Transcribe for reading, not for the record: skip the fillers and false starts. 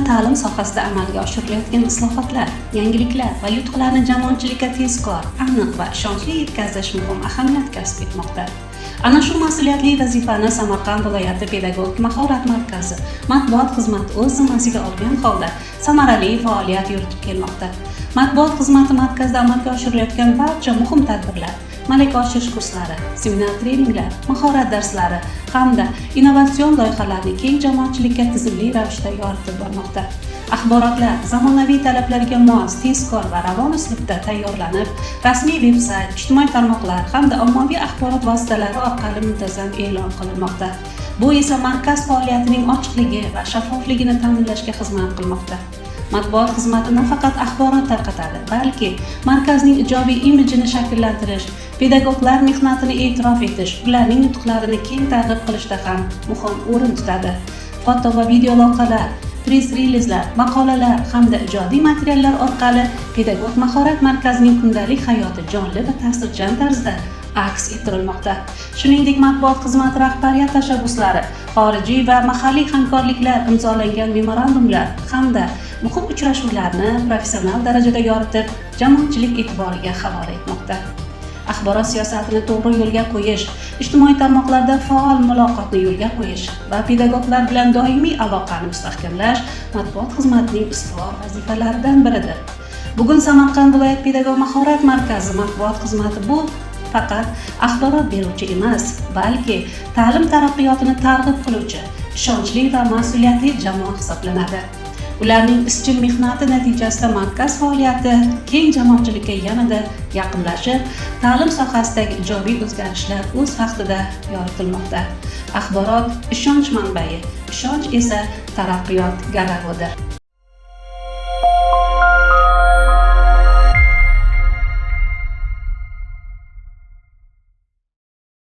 ta'lim sohasida amalga oshirilayotgan islohotlar, yangiliklar va yutuqlarni jamoatchilikka tezkor, aniq va ishonchli yetkazish muhim ahamiyat kasb etmoqda. Ana shu mas'uliyatli vazifani Samarqand viloyati pedagogik mahorat markazi matbuot xizmati o'z zimmasiga olgan holda samarali faoliyat yuritib kelmoqda. Matbuot xizmati markazida amalga oshirilayotgan barcha muhim tadbirlar, malaka oshirish kurslari, seminar-treninglar, mahorat darslari hamda innovatsion loyihalarni keng jamoatchilikka tizimli ravishda yoritib bormoqda. Axborotlar zamonaviy talablarga mos, tezkor va ravon uslubda tayyorlanib, rasmiy veb-sayt, ijtimoiy tarmoqlar hamda ommaviy axborot vositalari orqali muntazam e'lon qilinmoqda. Bu esa markaz faoliyatining ochiqligi va shaffofligini ta'minlashga xizmat qilmoqda. Matbuot xizmati nafaqat axborot tarqatadi, balki markazning ijobiy imijini shakllantirish, pedagoglar mehnatini e'tirof etish, ularning yutuqlarini keng targ'ib qilishda ham muhim o'rin tutadi. Foto va video lavhalar, press-relizlar, maqolalar hamda ijodiy materiallar orqali pedagog mahorat markazining kundalik hayoti jonli va ta'sirchan tarzda aks ettirilmoqda. Shuningdek, matbuot xizmati rahbariyat tashabbuslari, xorijiy va mahalliy hamkorliklar, imzolangan memorandumlar hamda muhim uchrashuvlarni professional darajada yoritib, jamoatchilik e'tiboriga havola etmoqda. Axborot siyosatini to'g'ri yo'lga qo'yish, ijtimoiy tarmoqlarda faol muloqotni yo'lga qo'yish va pedagoglar bilan doimiy aloqani mustahkamlash matbuot xizmatining ustuvor vazifalaridan biridir. Bugun Samarqand viloyat pedagog mahorat markazi matbuot xizmati bu faqat axborot beruvchi emas, balki ta'lim taraqqiyotini targ'ib qiluvchi, ishonchli va mas'uliyatli jamoa hisoblanadi. Ularning izchil mehnati natijasida markaz faoliyati keng jamoatchilikka yanada yaqinlashib, ta'lim sohasidagi ijobiy o'zgarishlar o'z vaqtida yoritilmoqda. Axborot ishonch manbai, ishonch esa taraqqiyot garovidir.